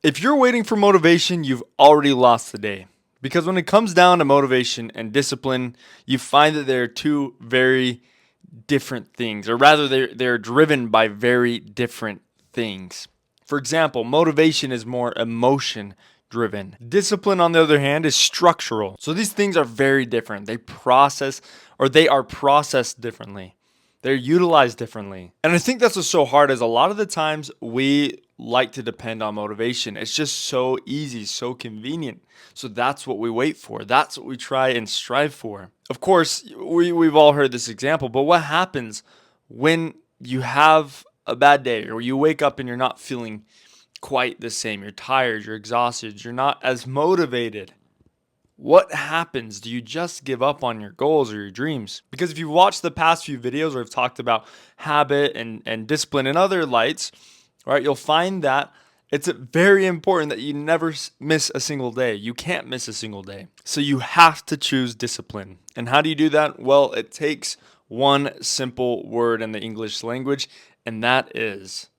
If you're waiting for motivation, you've already lost the day. Because when it comes down to motivation and discipline, you find that they're two very different things, or rather, they're driven by very different things. For example, motivation is more emotion driven. Discipline, on the other hand, is structural. So these things are very different. They are processed differently. They're utilized differently. And I think that's what's so hard is a lot of the times we like to depend on motivation. It's just so easy, so convenient. So that's what we wait for. That's what we try and strive for. Of course, we've all heard this example, but what happens when you have a bad day or you wake up and you're not feeling quite the same? You're tired, you're exhausted, you're not as motivated. What happens? Do you just give up on your goals or your dreams? Because if you watch the past few videos where I've talked about habit and discipline and other lights, right, you'll find that it's very important that you never miss a single day. You can't miss a single day. So you have to choose discipline. And how do you do that? Well, it takes one simple word in the English language, and that is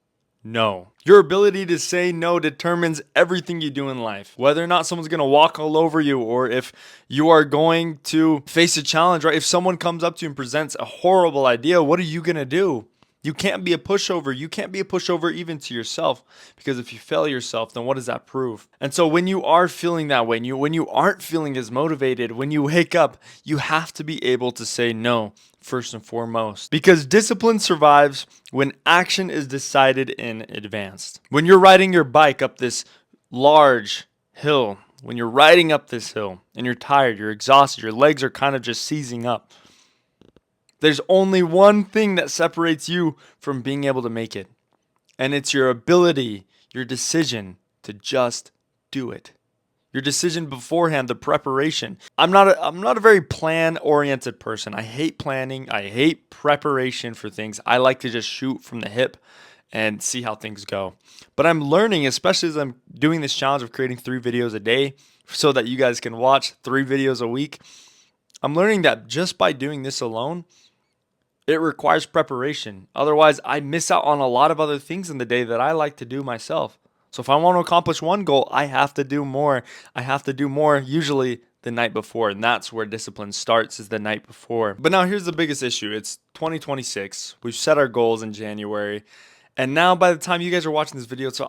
no. Your ability to say no determines everything you do in life. Whether or not someone's going to walk all over you, or if you are going to face a challenge, right? If someone comes up to you and presents a horrible idea, what are you going to do? You can't be a pushover. You can't be a pushover even to yourself, because if you fail yourself, then what does that prove? And so when you are feeling that way, when you aren't feeling as motivated, when you wake up, you have to be able to say no first and foremost, because discipline survives when action is decided in advance. When you're riding your bike up this large hill, when you're riding up this hill and you're tired, you're exhausted, your legs are kind of just seizing up, there's only one thing that separates you from being able to make it, and it's your ability, your decision to just do it. Your decision beforehand, the preparation. I'm not a very plan oriented person. I hate planning. I hate preparation for things. I like to just shoot from the hip and see how things go. But I'm learning, especially as I'm doing this challenge of creating 3 videos a day so that you guys can watch 3 videos a week. I'm learning that just by doing this alone, it requires preparation. Otherwise, I miss out on a lot of other things in the day that I like to do myself. So if I want to accomplish one goal, I have to do more. I have to do more usually the night before, and that's where discipline starts, is the night before. But now here's the biggest issue. It's 2026. We've set our goals in January. And now by the time you guys are watching this video, it's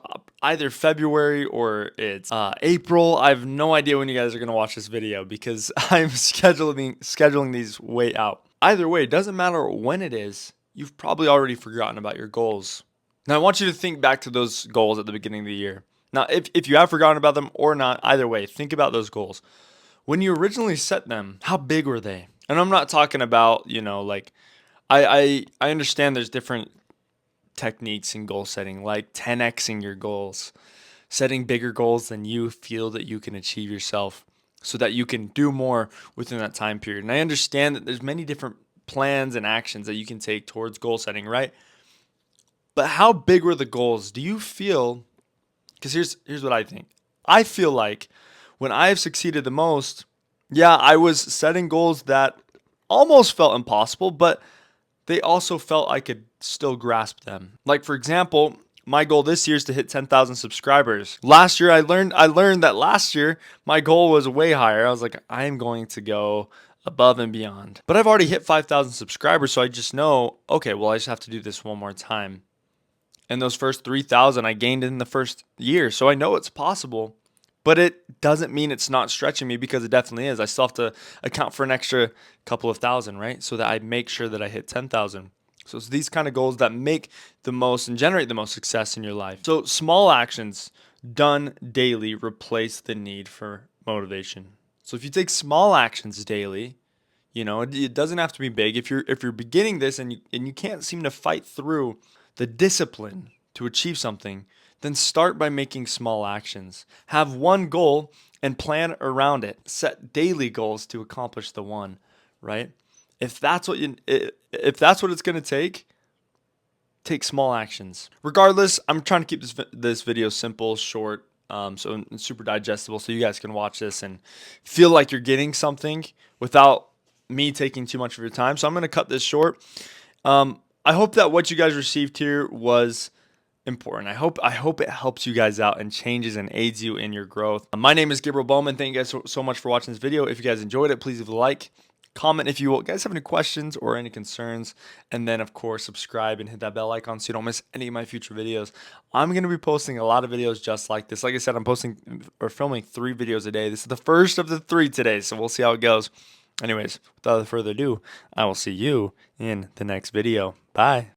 either February or it's April. I have no idea when you guys are going to watch this video because I'm scheduling these way out. Either way, it doesn't matter when it is, you've probably already forgotten about your goals. Now, I want you to think back to those goals at the beginning of the year. Now, if you have forgotten about them or not, either way, think about those goals. When you originally set them, how big were they? And I'm not talking about, like, I understand there's different techniques in goal setting, like 10xing your goals, setting bigger goals than you feel that you can achieve yourself, so that you can do more within that time period. And I understand that there's many different plans and actions that you can take towards goal setting, right? But how big were the goals? Do you feel, because here's what I think. I feel like when I have succeeded the most, yeah, I was setting goals that almost felt impossible, but they also felt I could still grasp them. Like, for example, my goal this year is to hit 10,000 subscribers. Last year I learned that last year my goal was way higher. I was like, I am going to go above and beyond. But I've already hit 5,000 subscribers, so I just know, okay, well, I just have to do this one more time. And those first 3,000 I gained in the first year, so I know it's possible. But it doesn't mean it's not stretching me, because it definitely is. I still have to account for an extra couple of thousand, right? So that I make sure that I hit 10,000. So it's these kind of goals that make the most and generate the most success in your life. So small actions done daily replace the need for motivation. So if you take small actions daily, it doesn't have to be big. If you're beginning this and you can't seem to fight through the discipline to achieve something, then start by making small actions. Have one goal and plan around it. Set daily goals to accomplish the one, right? If that's what it's going to take small actions. Regardless, I'm trying to keep this video simple, short, so it's super digestible, so you guys can watch this and feel like you're getting something without me taking too much of your time. So I'm going to cut this short. I hope that what you guys received here was important. I hope it helps you guys out and changes and aids you in your growth. My name is Gabriel Bowman. Thank you guys so much for watching this video. If you guys enjoyed it, please leave a like. Comment if you guys have any questions or any concerns, and then of course subscribe and hit that bell icon so you don't miss any of my future videos. I'm going to be posting a lot of videos just like this. Like I said, I'm posting or filming 3 videos a day. This is the first of the 3 today, so we'll see how it goes. Anyways, without further ado, I will see you in the next video. Bye.